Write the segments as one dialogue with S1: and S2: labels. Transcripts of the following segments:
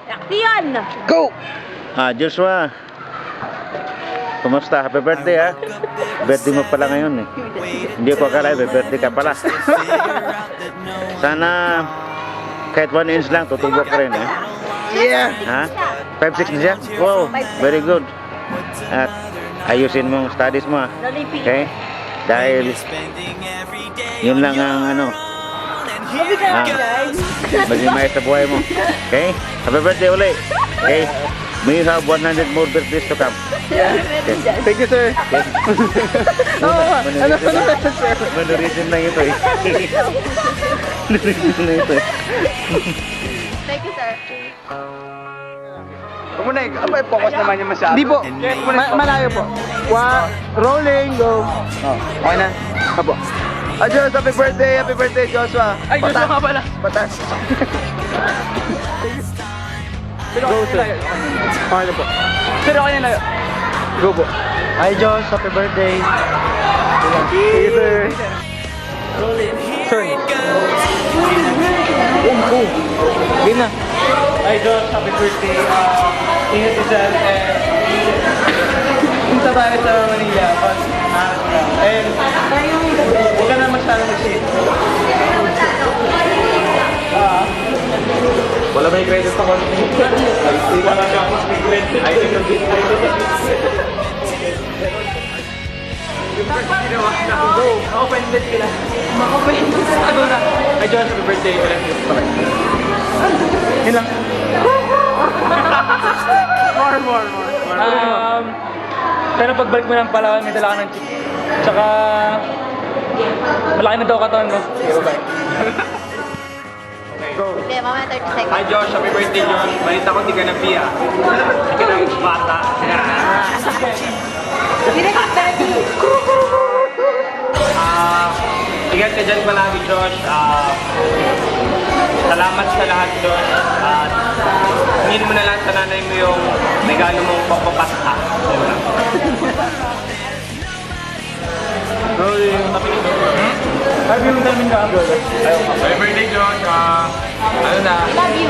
S1: Action!
S2: Go! Joshua. Kumusta? Happy birthday ha? Birthday mo pala ngayon eh. Hindi ko akala birthday ka pala. Sana kahit 1 inch lang tutubok ka rin eh.
S3: Yeah.
S2: Ha? 5'6" na siya? Wow, very good. At ayusin mo ang studies mo ha. Okay? Dahil yun lang ang ano. Maging maayos sa buhay mo. Okay? Happy birthday ulit. Okay? May you have 100 more birthdays to come.
S3: Yeah.
S2: Okay.
S3: Thank you, sir.
S2: Okay?
S3: Ano sir?
S2: Mannerism lang ito eh. Mannerism lang ito eh.
S1: Thank you, sir.
S3: Kumunay, abay, focus naman yung masyado. Hindi po, malayo po. Rolling, go. Oh, okay na. Apo. Adios, happy birthday, Joshua. Ay, Joshua nga pala. Patas. Go, sir. Okay na po. Sir, okay na layo. Go po. Hi, Josh, happy birthday. Thank you, sir. Turn. Game na.
S4: Hi Josh, happy birthday. Ingat ka dyan. Punta tayo sa Manila pag araw lang. And huwag ka na masyadong mag-shit. Wala may credit sa konti. Wala ka mas may credit. I think ng Go! Offended sila. Offended sila. Hi Josh, happy birthday. Yun lang. More. Pero pagbalik mo ng Palawan, may dala ka ng chip. Tsaka, malaki na daw katawan mo. Sige, bye.
S3: Go.
S1: Okay, mamaya 30 seconds.
S4: Hi Josh, happy birthday Josh. Balita ko di ka na biya. Di ka na bata.
S1: Sino ka, Daddy?
S4: Ingat ka dyan palagi Josh. Salamat sa lahat Josh. Hingin mo na lang sa nanay mo yung regalo mong papapasta. Happy namin ka ang happy birthday Josh. Ano na?
S1: Love you.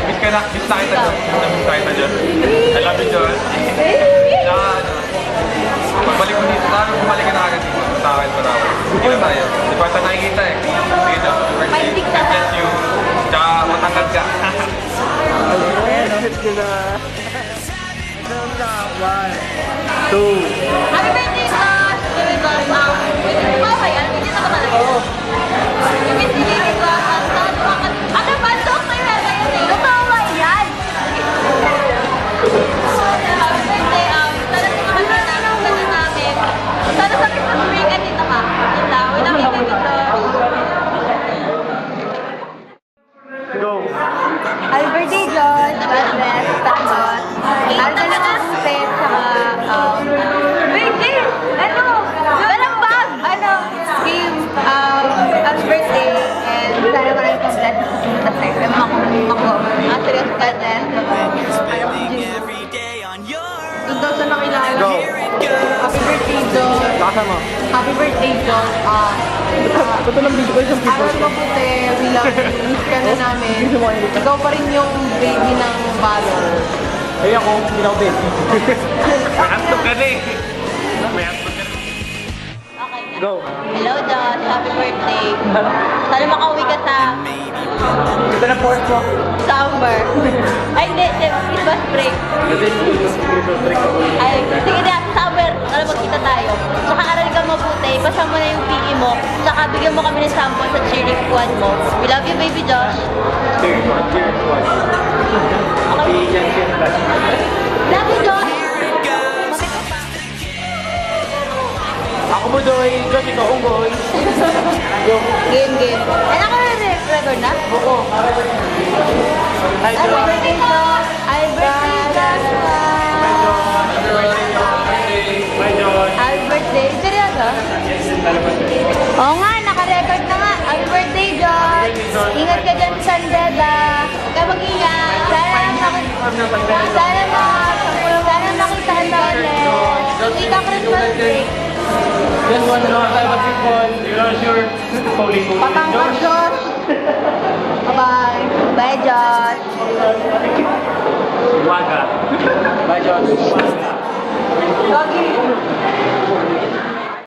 S4: Miss ka na. Miss na kita Josh. Miss na kita Josh. I love you Josh. Pagbalik mo dito, sabi bumalik ka na agad dito. Sa akin pa namin. Hindi na tayo. Hindi pa tayo nakikita eh. Sige Josh, happy birthday. God bless you. Tsaka matangkad ka.
S1: Happy birthday, Josh! Here we go. Ikaw ba yan? Hindi na ka talaga. Oo. Yung pinili ko, ano ba? Joke na yun yan eh. Totoo ba yan? Happy birthday. Sana sa mga namin namin. Sana sa Christmas break at dito ka. Yun lang. Wala kang baby Josh.
S4: Go!
S1: Happy birthday, Josh! God bless. Tapos, ano na lang ang pet, saka, birthday! Ano? Walang bag! Ano? Game, happy birthday, and sana maraming pang blessings sa sa'yo. May mga kumako. Serious, God bless. Doon daw sa nakilala.
S3: Go.
S1: Happy birthday, Josh!
S3: Baka mo.
S1: Happy birthday, Josh!
S3: Ito lang video ko isang
S1: Aral mabuti, we love you, miss ka na namin. Ikaw pa rin yung baby ng Valor.
S4: Ay ako, hindi na ako baby. May antog ka na eh. May antog ka na.
S1: Okay na.
S3: Go.
S1: Hello, Josh. Happy birthday. Sana makauwi ka sa
S4: Ito na force mo.
S1: summer. Ay, hindi. Christmas break. Ay, sige na. Summer. Para magkita tayo. Tsaka aral ka mabuti. Basa mo na yung PE mo. Tsaka bigyan mo kami ng sample sa cheering squad mo. We love you, baby Josh.
S4: Cheers one.
S1: Love you, Josh.
S4: Ako mo doy, Josh, ikaw unggoy.
S1: Game. Ay, naka-record na?
S4: Oo. Hi,
S1: Happy
S4: Josh.
S1: birthday, Josh. Happy birthday, Joshua.
S4: Bye, Josh.
S1: Happy birthday. Seryoso? Oo nga, naka-record na nga. Happy birthday, Josh. Ingat ka dyan sa Sandeda. Huwag ka mag-ingat. Sana makitaan na ulit. Uwi ka Christmas break.
S4: Just want to know how I was people. You're not sure. Holy
S1: Patangkat, Josh. Bye. Bye, Josh.